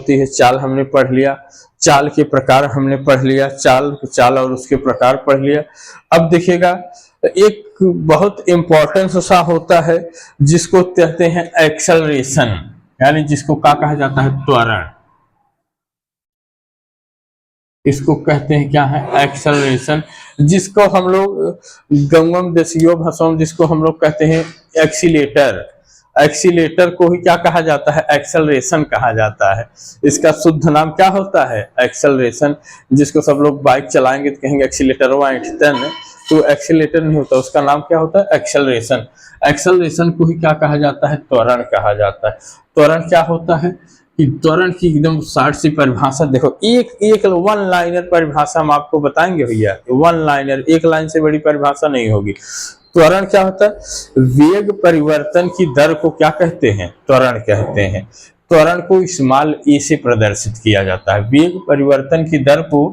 होती है, चाल हमने पढ़ लिया, चाल के प्रकार हमने पढ़ लिया, चाल और उसके प्रकार पढ़ लिया। अब देखिएगा एक बहुत इंपॉर्टेंस सा होता है जिसको कहते हैं एक्सेलरेशन, यानी जिसको क्या कहा जाता है, त्वरण। इसको कहते हैं क्या है, एक्सेलरेशन, जिसको हम लोग गंगम देसियो भाषा में जिसको हम लोग कहते हैं एक्सीलेटर। एक्सीलेटर को ही क्या कहा जाता है, एक्सेलरेशन कहा जाता है। इसका शुद्ध नाम क्या होता है, एक्सेलरेशन। जिसको सब लोग बाइक चलाएंगे तो कहेंगे एक्सीलेटर वाइटन, तो एक्सीलेटर नहीं होता, उसका नाम क्या होता है, एक्सेलरेशन। एक्सेलरेशन को ही क्या कहा जाता है, त्वरण कहा जाता है। त्वरण क्या होता है कि त्वरण की एकदम शार्ट सी परिभाषा देखो, एक वन लाइनर परिभाषा हम आपको बताएंगे भैया, वन लाइनर, एक लाइन से बड़ी परिभाषा नहीं होगी। त्वरण क्या होता है, वेग परिवर्तन की दर को क्या कहते हैं, त्वरण कहते हैं। त्वरण को स्मॉल ए से प्रदर्शित किया जाता है, वेग परिवर्तन की दर को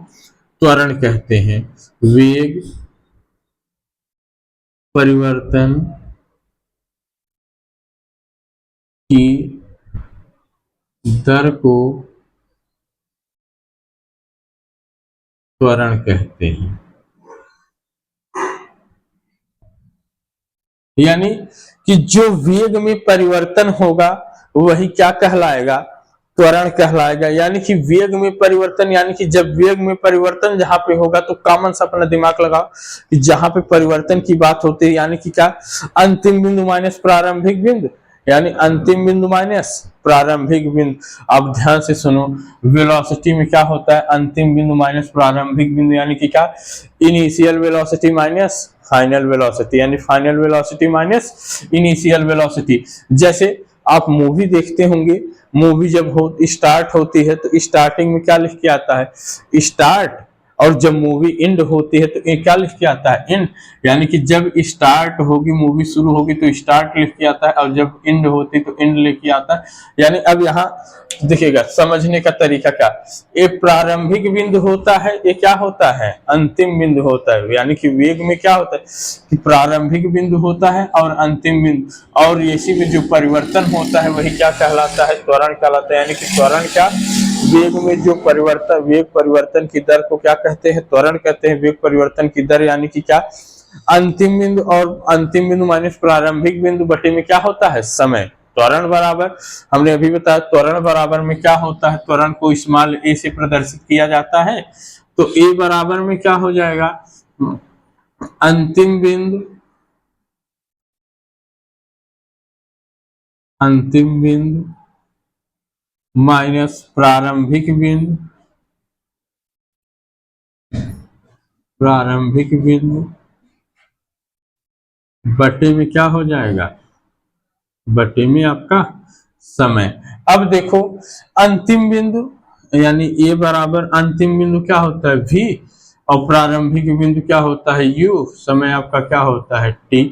त्वरण कहते हैं। वेग परिवर्तन की दर को त्वरण कहते हैं। यानी कि जो वेग में परिवर्तन होगा वही क्या कहलाएगा, त्वरण कहलाएगा। यानी कि वेग में परिवर्तन, यानी कि जब वेग में परिवर्तन जहां पे होगा तो कॉमन सा अपना दिमाग लगाओ कि जहां पे परिवर्तन की बात होती है, यानी कि क्या, अंतिम बिंदु माइनस प्रारंभिक बिंदु, यानी अंतिम बिंदु माइनस प्रारंभिक बिंदु। आप ध्यान से सुनो, वेलोसिटी में क्या होता है, अंतिम बिंदु माइनस प्रारंभिक बिंदु, यानी कि क्या, initial velocity minus final velocity, यानी final velocity minus initial velocity. जैसे आप मूवी देखते होंगे, मूवी जब स्टार्ट होती है तो स्टार्टिंग में क्या लिख के आता है, स्टार्ट, और जब मूवी एंड होती है तो क्या लिख के आता है, एंड। यानी कि जब स्टार्ट होगी, मूवी शुरू होगी तो स्टार्ट लिख के आता है, और जब एंड होती तो एंड लिख के आता है। यानी अब यहाँ देखिएगा समझने का तरीका क्या, एक प्रारंभिक बिंदु होता है, ये क्या होता है, अंतिम बिंदु होता है। यानी कि वेग में क्या होता है कि प्रारंभिक बिंदु होता है और अंतिम बिंदु, और इसी में जो परिवर्तन होता है वही क्या कहलाता है, त्वरण कहलाता है। यानी कि त्वरण क्या, वेग में जो परिवर्तन, वेग परिवर्तन की दर को क्या कहते हैं, त्वरण कहते हैं। वेग परिवर्तन की दर यानी कि क्या, अंतिम बिंदु, और अंतिम बिंदु माइनस प्रारंभिक बिंदु बटे में क्या होता है, समय। त्वरण बराबर, हमने अभी बताया त्वरण बराबर में क्या होता है, त्वरण को स्मॉल ए से प्रदर्शित किया जाता है। तो ए बराबर में क्या हो जाएगा, अंतिम बिंदु, अंतिम बिंदु माइनस प्रारंभिक बिंदु, प्रारंभिक बिंदु बटे में क्या हो जाएगा, बटे में आपका समय। अब देखो अंतिम बिंदु, यानी ए बराबर अंतिम बिंदु क्या होता है, v, और प्रारंभिक बिंदु क्या होता है, u, समय आपका क्या होता है, t।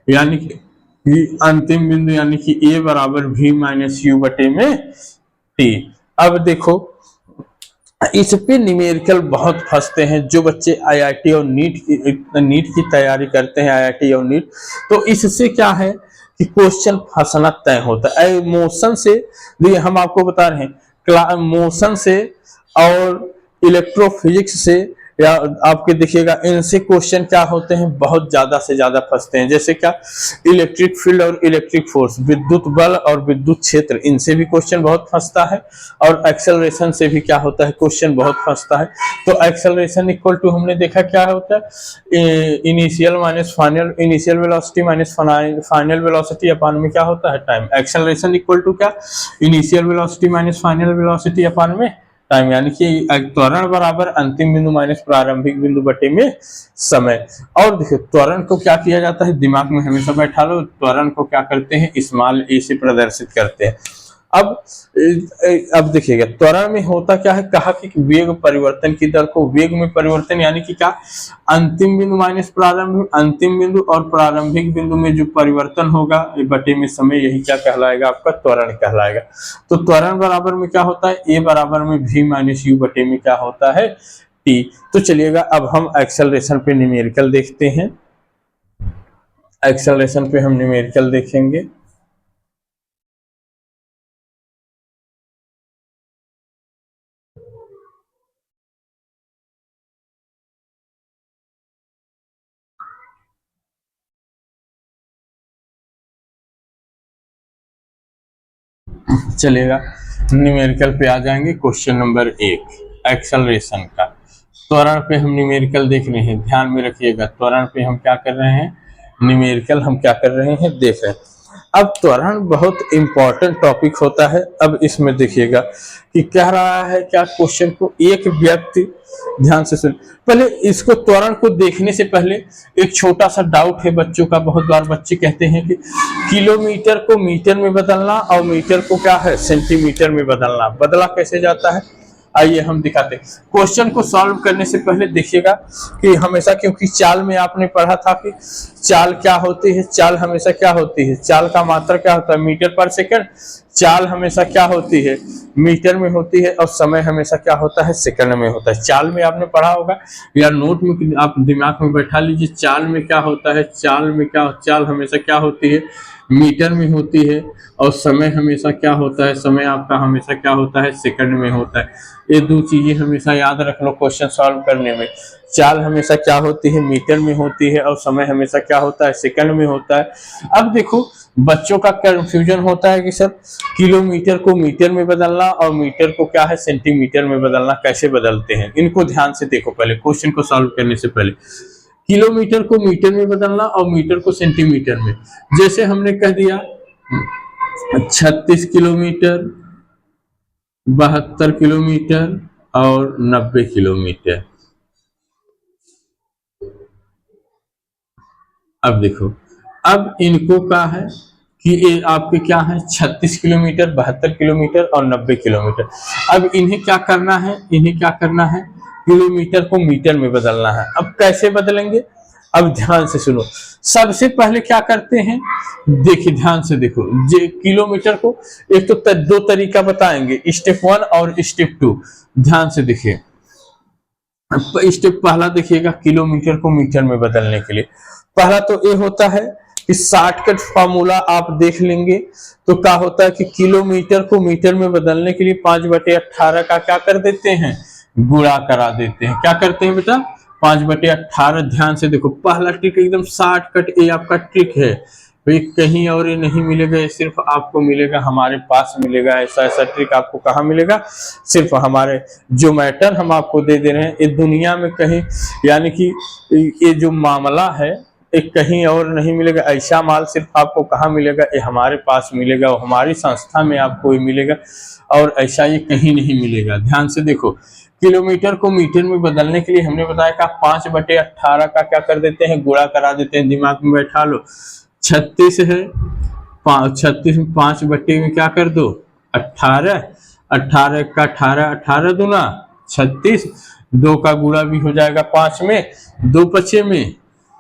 यानी कि अंतिम बिंदु यानी कि ए बराबर v माइनस यू बटे में t। अब देखो इस पे न्यूमेरिकल बहुत फंसते हैं जो बच्चे आईआईटी और नीट की तैयारी करते हैं, आईआईटी और नीट। तो इससे क्या है कि क्वेश्चन फंसना तय होता है मोशन से। हम आपको बता रहे हैं मोशन से और इलेक्ट्रोफिजिक्स से, या आपके देखिएगा इनसे क्वेश्चन क्या होते हैं, बहुत ज्यादा से ज्यादा फंसते हैं। जैसे क्या, इलेक्ट्रिक फील्ड और इलेक्ट्रिक फोर्स, विद्युत बल और विद्युत क्षेत्र, इनसे भी क्वेश्चन बहुत फंसता है। और एक्सेलरेशन से भी क्या होता है, क्वेश्चन बहुत फंसता है। तो एक्सेलरेशन इक्वल टू हमने देखा क्या होता है, initial minus final, initial velocity minus final velocity upon में क्या होता है, टाइम। एक्सेलरेशन इक्वल टू क्या, initial velocity minus final velocity upon में टाइम। यानी कि त्वरण बराबर अंतिम बिंदु माइनस प्रारंभिक बिंदु बटे में समय। और देखिए त्वरण को क्या किया जाता है, दिमाग में हमेशा बैठा लो, त्वरण को क्या करते हैं, स्मॉल ए से प्रदर्शित करते हैं। अब देखिएगा त्वरण में होता क्या है, कहा कि वेग परिवर्तन की दर को, वेग में परिवर्तन यानी कि क्या, अंतिम बिंदु माइनस प्रारंभिक, अंतिम बिंदु और प्रारंभिक बिंदु में जो परिवर्तन होगा बटे में समय, यही क्या कहलाएगा, आपका त्वरण कहलाएगा। तो त्वरण बराबर में क्या होता है, ए बराबर में v माइनस यू बटे में क्या होता है, t। तो चलिएगा अब हम एक्सेलरेशन पे न्यूमेरिकल देखते हैं। एक्सेलरेशन पे हम न्यूमेरिकल देखेंगे। चलेगा, न्यूमेरिकल पे आ जाएंगे। क्वेश्चन नंबर 1 एक्सेलरेशन का। त्वरण पे हम न्यूमेरिकल देख रहे हैं, ध्यान में रखिएगा। त्वरण पे हम क्या कर रहे हैं, न्यूमेरिकल हम क्या कर रहे हैं, देख रहे हैं। अब त्वरण बहुत इंपॉर्टेंट टॉपिक होता है। अब इसमें देखिएगा कि कह रहा है क्या, क्वेश्चन को एक व्यक्ति, ध्यान से सुन, पहले इसको त्वरण को देखने से पहले एक छोटा सा डाउट है बच्चों का। बहुत बार बच्चे कहते हैं कि किलोमीटर को मीटर में बदलना और मीटर को क्या है, सेंटीमीटर में बदलना, बदला कैसे जाता है, आइए हम दिखाते हैं। क्वेश्चन को सॉल्व करने से पहले देखिएगा कि हमेशा, क्योंकि चाल में आपने पढ़ा था कि चाल क्या होती है, चाल हमेशा क्या होती है, चाल का मात्रा क्या होता है, मीटर पर सेकंड। चाल हमेशा क्या होती है, मीटर में होती है, और समय हमेशा क्या होता है, सेकंड में होता है। चाल में आपने पढ़ा होगा या नोट में आप दिमाग में बैठा लीजिए, चाल में क्या होता है, चाल में क्या, चाल हमेशा क्या होती है, मीटर में होती है, और समय हमेशा क्या होता है, समय आपका हमेशा क्या होता है, सेकंड में होता है। ये दो चीजें हमेशा याद रख लो क्वेश्चन सॉल्व करने में। चाल हमेशा क्या होती है, मीटर में होती है, और समय हमेशा क्या होता है, सेकंड में होता है। अब देखो बच्चों का कंफ्यूजन होता है कि सर किलोमीटर को मीटर में बदलना और मीटर को क्या है, सेंटीमीटर में बदलना, कैसे बदलते हैं। इनको ध्यान से देखो पहले, क्वेश्चन को सॉल्व करने से पहले। किलोमीटर को मीटर में बदलना और मीटर को सेंटीमीटर में। जैसे हमने कह दिया 36 किलोमीटर, 72 किलोमीटर और 90 किलोमीटर। अब देखो, अब इनको क्या है कि ये आपके क्या है, 36 किलोमीटर, 72 किलोमीटर और 90 किलोमीटर। अब इन्हें क्या करना है, इन्हें क्या करना है, किलोमीटर को मीटर में बदलना है। अब कैसे बदलेंगे, अब ध्यान से सुनो। सबसे पहले क्या करते हैं, देखिए ध्यान से देखो, जे किलोमीटर को एक तो दो तरीका बताएंगे, स्टेप 1 और स्टेप 2। ध्यान से देखिए, स्टेप पहला देखिएगा किलोमीटर को मीटर में बदलने के लिए। पहला तो ये होता है कि शॉर्टकट फॉर्मूला आप देख लेंगे तो क्या होता है कि किलोमीटर को मीटर में बदलने के लिए 5/18 का क्या कर देते हैं, गुणा करा देते हैं। क्या करते हैं बेटा, 5/18। ध्यान से देखो, पहला ट्रिक एकदम शॉर्टकट, ये आपका ट्रिक है भाई, कहीं और ये नहीं मिलेगा, ये सिर्फ आपको मिलेगा हमारे पास मिलेगा। ऐसा ऐसा ट्रिक आपको कहाँ मिलेगा, सिर्फ हमारे जो मैटर हम आपको दे दे रहे हैं, ये दुनिया में कहीं, यानी कि ये जो मामला है एक कहीं और नहीं मिलेगा। ऐसा माल सिर्फ आपको कहाँ मिलेगा, ये हमारे पास मिलेगा, और हमारी संस्था में आपको ये मिलेगा, और ऐसा ये कहीं नहीं मिलेगा। ध्यान से देखो, किलोमीटर को मीटर में बदलने के लिए हमने बताया कि 5/18 का क्या कर देते हैं, गुणा करा देते हैं। दिमाग में बैठा लो, 36 है, 36 में 5 बट्टे में क्या कर दो, 18, 18 का 18, 18 दूना 36, 2 का गुणा भी हो जाएगा 5 में, 2 पचे में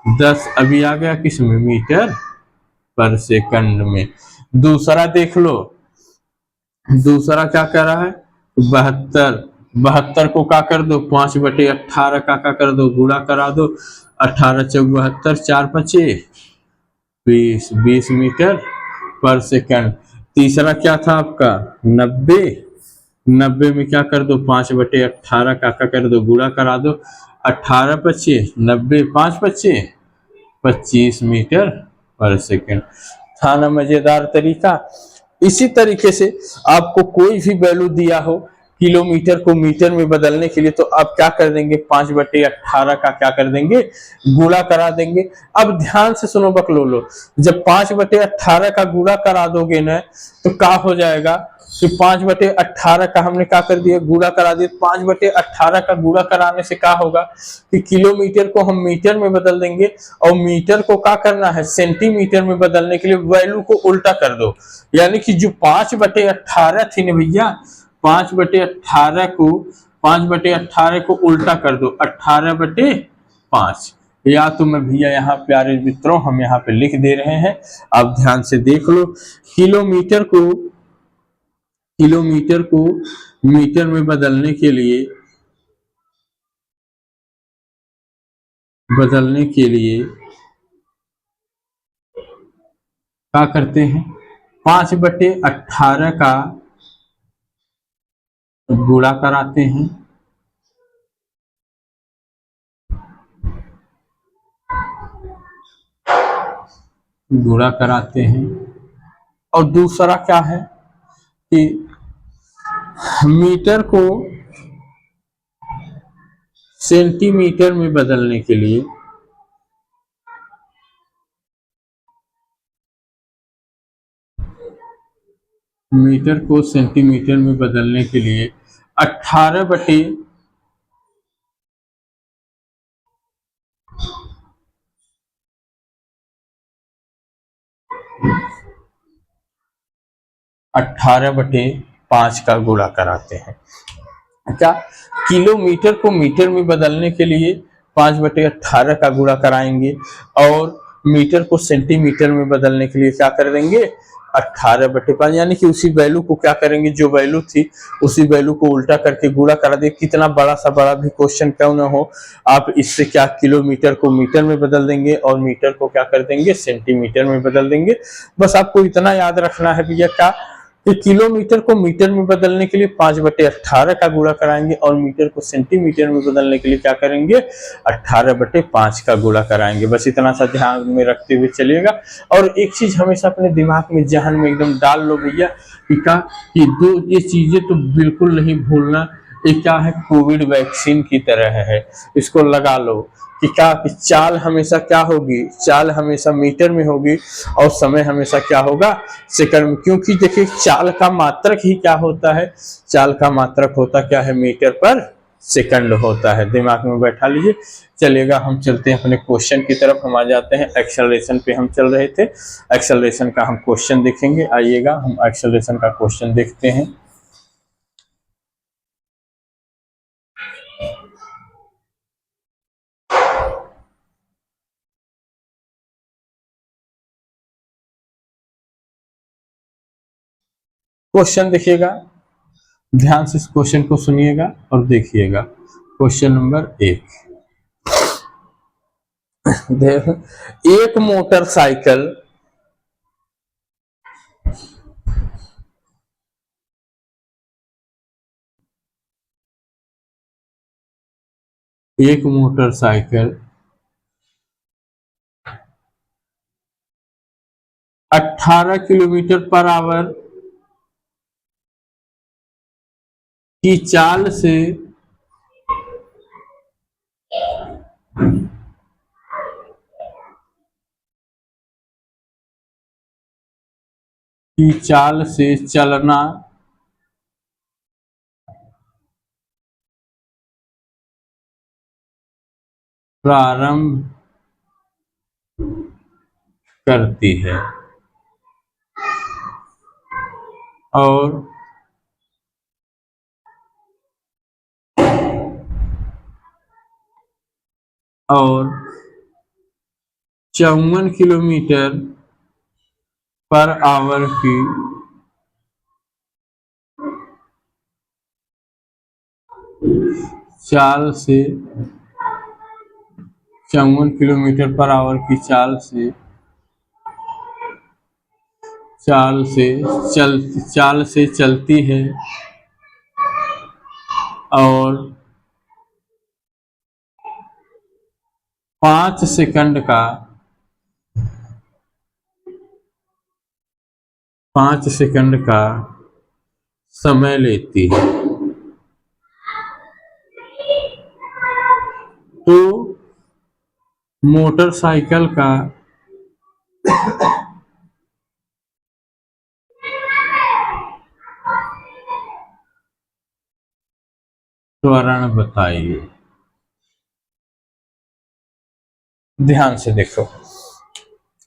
10। अभी आ गया किस में, मीटर पर सेकंड में। दूसरा देख लो, दूसरा क्या कह रहा है, 72, 72 को क्या कर दो, 5/18 का क्या कर दो, गुणा करा दो, 18 चौक 72, 4 पचे 20, 20 मीटर पर सेकंड। तीसरा क्या था आपका, 90, 90 में क्या कर दो, 5/18 का क्या कर दो, गुणा करा दो, 18 पचे 90, 5 पचे 25 मीटर पर सेकंड। था ना मजेदार तरीका। इसी तरीके से आपको कोई भी वैल्यू दिया हो किलोमीटर को मीटर में बदलने के लिए, तो आप क्या कर देंगे, 5/18 का क्या कर देंगे, गुणा करा देंगे। अब ध्यान से सुनो बकलोलो, जब 5/18 का गुणा करा दोगे ना तो क्या हो जाएगा, तो 5/18 का हमने क्या कर दिया, गुणा करा दिया। 5/18 का गुणा कराने से क्या होगा कि किलोमीटर को हम मीटर में बदल देंगे, और मीटर को क्या करना है, सेंटीमीटर में बदलने के लिए वैल्यू को उल्टा कर दो। यानी कि जो 5/18 थी ना भैया, 5/18 को उल्टा कर दो, 18/5। या तो मैं भैया यहाँ प्यारे मित्रों हम यहाँ पे लिख दे रहे हैं, आप ध्यान से देख लो। किलोमीटर को किलोमीटर को मीटर में बदलने के लिए क्या करते हैं, 5/18 का गुणा कराते हैं, गुणा कराते हैं। और दूसरा क्या है कि मीटर को सेंटीमीटर में बदलने के लिए मीटर को सेंटीमीटर में बदलने के लिए 18 बटे 18/5 का गुणा कराते हैं। क्या किलोमीटर को मीटर में बदलने के लिए 5/18 का गुणा कराएंगे और मीटर को सेंटीमीटर में बदलने के लिए क्या कर देंगे 18/5, यानी कि उसी वैल्यू को क्या करेंगे, जो वैल्यू थी उसी वैल्यू को उल्टा करके गुणा करा दे। कितना बड़ा सा बड़ा भी क्वेश्चन क्यों ना हो, आप इससे क्या किलोमीटर को मीटर में बदल देंगे और मीटर को क्या कर देंगे सेंटीमीटर में बदल देंगे। बस आपको इतना याद रखना है भैया क्या कि किलोमीटर को मीटर में बदलने के लिए 5/18 का गुणा कराएंगे और मीटर को सेंटीमीटर में बदलने के लिए क्या करेंगे 18/5 का गुणा कराएंगे। बस इतना सा ध्यान में रखते हुए चलिएगा। और एक चीज हमेशा अपने दिमाग में जहन में एकदम डाल लो भैया कि दो ये चीजें तो बिल्कुल नहीं भूलना, ये क्या है कोविड वैक्सीन की तरह है, इसको लगा लो कि क्या कि चाल हमेशा क्या होगी, चाल हमेशा मीटर में होगी और समय हमेशा क्या होगा सेकंड में। क्योंकि देखिए चाल का मात्रक ही क्या होता है, चाल का मात्रक होता क्या है मीटर पर सेकंड होता है। दिमाग में बैठा लीजिए। चलिएगा हम चलते हैं अपने क्वेश्चन की तरफ, हम आ जाते हैं एक्सेलरेशन पे हम चल रहे थे। एक्सेलरेशन का हम क्वेश्चन देखेंगे, आइएगा हम एक्सेलरेशन का क्वेश्चन देखते हैं। क्वेश्चन देखिएगा, ध्यान से इस क्वेश्चन को सुनिएगा और देखिएगा। क्वेश्चन नंबर 1, एक मोटरसाइकिल एक मोटरसाइकिल 18 किलोमीटर पर आवर की चाल से चलना प्रारंभ करती है और 54 किलोमीटर पर आवर की चाल से 54 किलोमीटर पर आवर की चाल से चलती है और 5 सेकंड का समय लेती है। तो मोटरसाइकिल का त्वरण बताइए। ध्यान से देखो,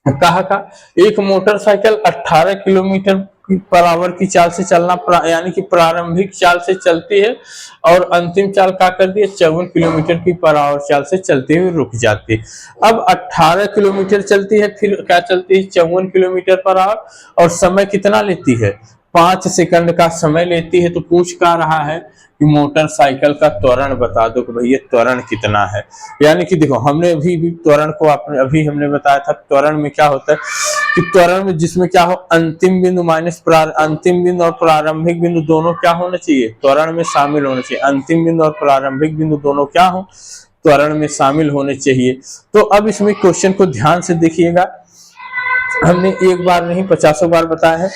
कहा का एक मोटरसाइकिल 18 किलोमीटर पर आवर की चाल से चलना यानी कि प्रारंभिक चाल से चलती है और अंतिम चाल क्या कर दी है 54 किलोमीटर की पर आवर चाल से चलते हुए रुक जाती है। अब 18 किलोमीटर चलती है, फिर क्या चलती है 54 किलोमीटर पर आवर और समय कितना लेती है 5 सेकंड का समय लेती है। तो पूछ क्या रहा है कि मोटरसाइकिल का त्वरण बता दो कि भैया त्वरण कितना है। यानी कि देखो हमने अभी भी त्वरण को अभी हमने बताया था, त्वरण में क्या होता है कि त्वरण में जिसमें क्या हो, अंतिम बिंदु माइनस अंतिम बिंदु और प्रारंभिक बिंदु दोनों क्या होना चाहिए, त्वरण में शामिल होना चाहिए। अंतिम बिंदु और प्रारंभिक बिंदु दोनों क्या हो, त्वरण में शामिल होने चाहिए। तो अब इसमें क्वेश्चन को ध्यान से देखिएगा, हमने एक बार नहीं 50 बार बताया है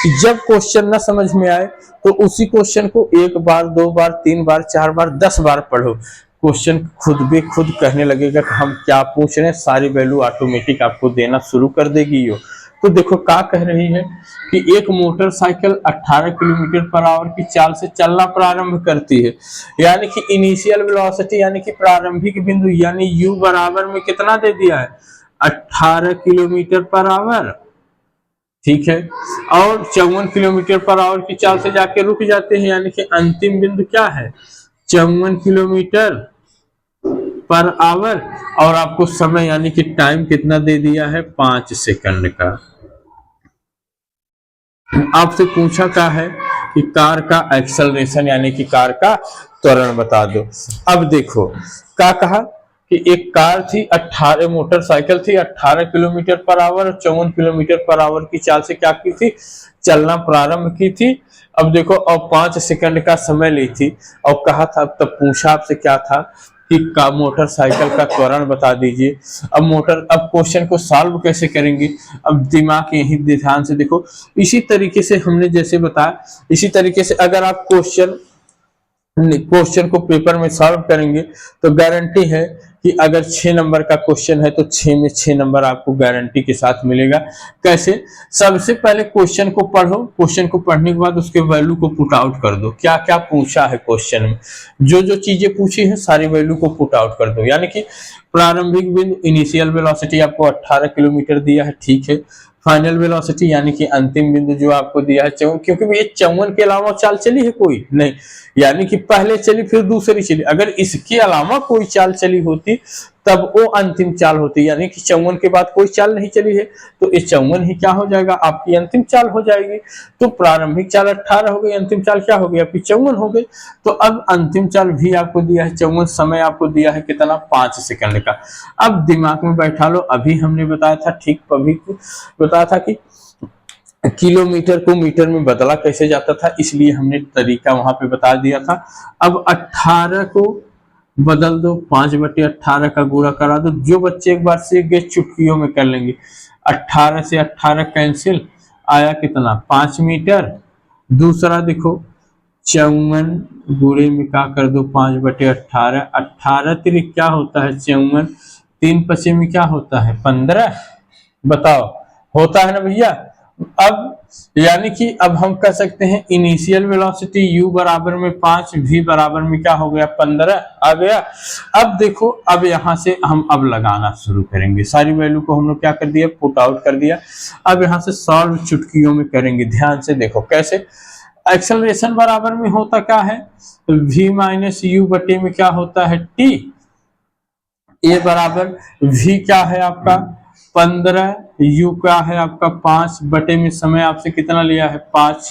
कि जब क्वेश्चन न समझ में आए तो उसी क्वेश्चन को 1 बार 2 बार 3 बार 4 बार 10 बार पढ़ो। क्वेश्चन खुद कहने लगेगा कि हम क्या पूछ रहे हैं, सारी वैल्यू ऑटोमेटिक आपको देना शुरू कर देगी यो। तो देखो क्या कह रही है कि एक मोटरसाइकिल 18 किलोमीटर पर आवर की चाल से चलना प्रारंभ करती है। यानी कि इनिशियल वेलोसिटी यानी कि प्रारंभिक बिंदु यानी यू बराबर में कितना दे दिया है, 18 किलोमीटर पर आवर, ठीक है। और 54 किलोमीटर पर आवर की चाल से जाके रुक जाते हैं। यानी कि अंतिम बिंदु क्या है, 54 किलोमीटर पर आवर। और आपको समय यानी कि टाइम कितना दे दिया है, 5 सेकंड का। आपसे पूछा क्या है कि कार का एक्सेलरेशन यानी कि कार का त्वरण बता दो। अब देखो क्या कहा कि एक कार थी 18 मोटरसाइकिल थी 18 किलोमीटर पर आवर और 54 किलोमीटर पर आवर की चाल से क्या की थी, चलना प्रारंभ की थी। अब देखो और 5 सेकंड का समय ली थी और कहा था, तब पूछा आपसे क्या था कि मोटरसाइकिल का त्वरण बता दीजिए। अब क्वेश्चन को सॉल्व कैसे करेंगे, अब दिमाग यही ध्यान से देखो। इसी तरीके से हमने जैसे बताया, इसी तरीके से अगर आप क्वेश्चन को पेपर में सॉल्व करेंगे तो गारंटी है कि अगर 6 नंबर का क्वेश्चन है तो 6 में 6 नंबर आपको गारंटी के साथ मिलेगा। कैसे, सबसे पहले क्वेश्चन को पढ़ो, क्वेश्चन को पढ़ने के बाद उसके वैल्यू को पुट आउट कर दो, क्या क्या पूछा है क्वेश्चन में, जो जो चीजें पूछी है सारी वैल्यू को पुट आउट कर दो। यानी कि प्रारंभिक बिंदु इनिशियल वेलोसिटी आपको 18 किलोमीटर दिया है, ठीक है। फाइनल वेलोसिटी यानी कि अंतिम बिंदु जो आपको दिया है 54, क्योंकि ये 54 के अलावा चाल चली है कोई नहीं, यानी कि पहले चली फिर दूसरी चली। अगर इसके अलावा कोई चाल चली होती तब वो अंतिम चाल होती, यानी कि 54 के बाद कोई चाल नहीं चली है तो ये 54 ही क्या हो जाएगा, आपकी अंतिम चाल हो जाएगी। तो प्रारंभिक चाल 18 हो गई, अंतिम चाल क्या हो गई आपकी 54 हो गई। तो अब अंतिम चाल भी आपको दिया है 54, समय आपको दिया है कितना, 5 सेकंड का। अब दिमाग में बैठा लो, अभी हमने बताया था, ठीक अभी बताया था कि किलोमीटर को मीटर में बदला कैसे जाता था, इसलिए हमने तरीका वहां पे बता दिया था। अब 18 को बदल दो, 5/18 का गुणा करा दो। जो बच्चे एक बार सीख गए चुटकियों में कर लेंगे। 18 से 18 कैंसिल, आया कितना, 5 मीटर। दूसरा देखो 54 गुणे में क्या कर दो, 5/18, 18 तिरिक क्या होता है 54, 3 पचे में क्या होता है 15, बताओ होता है ना भैया। अब यानी कि अब हम कह सकते हैं इनिशियल वेलोसिटी u बराबर में 5, v बराबर में क्या हो गया 15 आ गया। अब देखो, अब यहां से हम अब लगाना शुरू करेंगे, सारी वैल्यू को हम लोग क्या कर दिया, पुट आउट कर दिया। अब यहां से सॉल्व चुटकियों में करेंगे, ध्यान से देखो कैसे। एक्सेलरेशन बराबर में होता क्या है, v माइनस यू बटे में क्या होता है t। a बराबर v क्या है आपका 15, u का है आपका 5 बटे में समय आपसे कितना लिया है 5।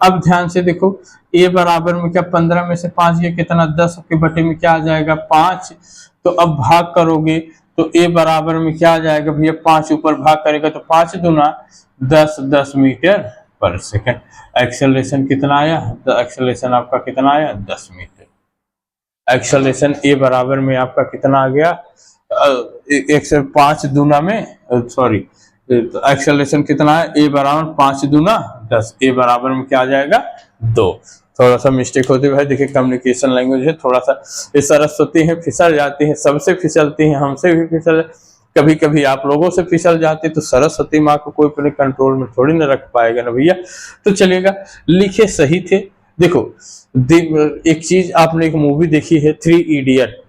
अब ध्यान से देखो, a बराबर में क्या 15 में से 5 ये कितना 10 के बटे में क्या आ जाएगा 5। तो अब भाग करोगे तो a बराबर में क्या आ जाएगा भैया, 5 ऊपर भाग करेगा तो 5 दूना 10, 10 मीटर पर सेकंड। एक्सेलरेशन कितना आया, एक्सेलरेशन आपका कितना आया 10 मीटर। एक्सेलरेशन a बराबर में आपका कितना आ गया, 105 दूना में सॉरी एक्सेलरेशन कितना है, a बराबर 5 दूना 10, a बराबर में क्या आ जाएगा 2। थोड़ा सा मिस्टेक होती है भाई, देखिए कम्युनिकेशन लैंग्वेज है, थोड़ा सा ये सरस्वती है फिसल जाती है, सबसे फिसलती है, हमसे भी फिसल, कभी कभी आप लोगों से फिसल जाती है, तो सरस्वती माँ को कोई अपने कंट्रोल में थोड़ी ना रख पाएगा ना भैया। तो चलेगा, लिखे सही थे। देखो एक चीज आपने एक मूवी देखी है 3 इडियट,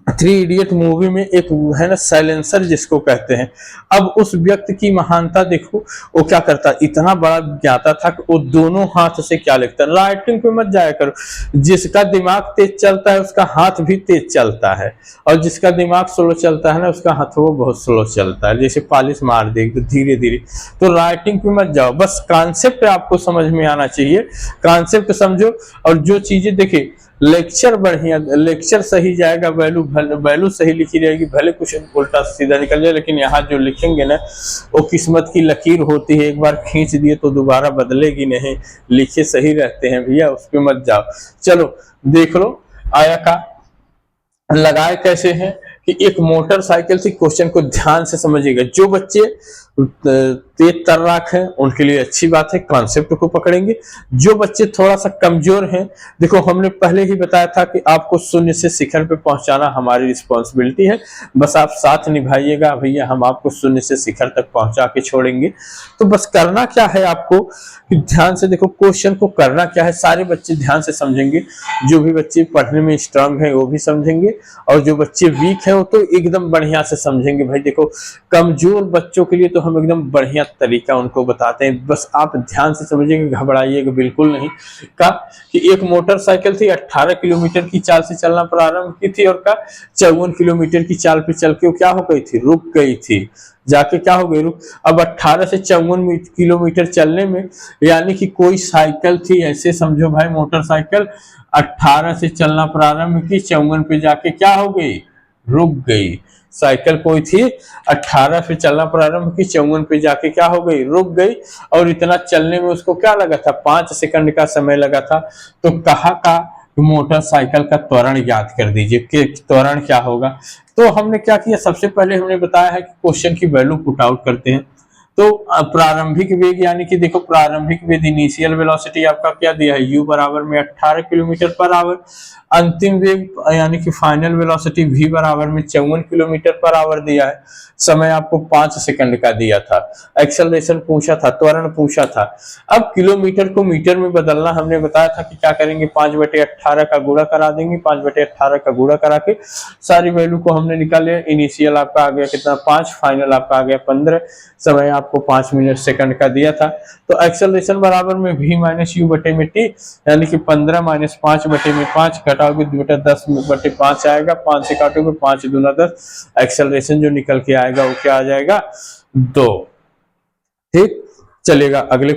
थ्री इडियट मूवी में एक है ना साइलेंसर जिसको कहते हैं। अब उस व्यक्ति की महानता देखो, वो क्या करता, इतना बड़ा ज्ञाता था कि वो दोनों हाथ से क्या लिखता। राइटिंग पे मत जाया करो, जिसका दिमाग तेज चलता है उसका हाथ भी तेज चलता है, और जिसका दिमाग स्लो चलता है ना उसका हाथ वो बहुत स्लो चलता है, जैसे पॉलिश मार दे तो धीरे धीरे। तो राइटिंग पे मत जाओ, बस कॉन्सेप्ट आपको समझ में आना चाहिए, कॉन्सेप्ट समझो। और जो चीजें देखे, लेक्चर बढ़िया, लेक्चर सही जाएगा, वैल्यू सही लिखी जाएगी, भले कुछ उल्टा सीधा निकल जाए, लेकिन यहाँ जो लिखेंगे ना वो किस्मत की लकीर होती है, एक बार खींच दिए तो दोबारा बदलेगी नहीं। लिखे सही रहते हैं भैया, उस पे मत जाओ। चलो देख लो आया का लगाए कैसे हैं कि एक मोटरसाइकिल से, क्वेश्चन को ध्यान से समझिएगा। जो बच्चे तेज तर्राक हैं उनके लिए अच्छी बात है, कॉन्सेप्ट को पकड़ेंगे। जो बच्चे थोड़ा सा कमजोर हैं, देखो हमने पहले ही बताया था कि आपको शून्य से शिखर पे पहुंचाना हमारी रिस्पॉन्सिबिलिटी है, बस आप साथ निभाइएगा भैया, हम आपको शून्य से शिखर तक पहुंचा के छोड़ेंगे। तो बस करना क्या है आपको कि ध्यान से देखो क्वेश्चन को, करना क्या है, सारे बच्चे ध्यान से समझेंगे। जो भी बच्चे पढ़ने में स्ट्रांग है वो भी समझेंगे, और जो बच्चे वीक है वो तो एकदम बढ़िया से समझेंगे। भाई देखो, कमजोर बच्चों के लिए तो हम एकदम बढ़िया तरीका उनको बताते हैं, बस आप ध्यान से समझिएगा, घबराइएगा बिल्कुल नहीं। का कि एक मोटरसाइकिल थी, 18 किलोमीटर की चाल से चलना प्रारंभ की थी, और का 54 किलोमीटर की चाल पे चल के वो क्या हो गई थी, रुक गई थी, जाके क्या हो गई, रुक। अब 18 से 54 किलोमीटर चलने में, यानी कि कोई साइकिल थी, ऐसे समझो भाई मोटरसाइकिल 18 से चलना प्रारंभ की, 54 पे जाके क्या हो गई, रुक गई। साइकिल कोई थी, 18 पे चलना प्रारंभ की, 54 पे जाके क्या हो गई, रुक गई। और इतना चलने में उसको क्या लगा था, 5 सेकंड का समय लगा था। तो कहा का मोटरसाइकिल का त्वरण याद कर दीजिए कि त्वरण क्या होगा। तो हमने क्या किया, सबसे पहले हमने बताया है कि क्वेश्चन की वैल्यू पुट आउट करते हैं। तो प्रारंभिक वेग, यानी कि देखो प्रारंभिक वेग, इनिशियल वेलोसिटी आपका क्या दिया है, u बराबर में 18 किलोमीटर पर आवर। अंतिम वेग यानी कि फाइनल वेलोसिटी v बराबर में 54 किलोमीटर पर आवर दिया है। समय आपको 5 सेकंड का दिया था। एक्सेलरेशन पूछा था, त्वरण पूछा था। अब किलोमीटर को मीटर में बदलना हमने बताया था कि क्या करेंगे, 5/18 का गुणा करा देंगे, 5/18 का गुणा करा के सारी वैल्यू को हमने निकाले। इनिशियल आपका आ गया कितना, 5, फाइनल आपका आ गया 15, समय आपको 5 मिनट सेकंड का दिया था। तो एक्सेलरेशन बराबर में v माइनस यू बटे में टी, यानी कि 15 माइनस 5 बटे में 5, घटाओगे 10/5 आएगा, 5 से काटोगे 5 दूना 10, एक्सेलरेशन जो निकल के आएगा वो क्या आ जाएगा, 2। ठीक चलेगा, अगले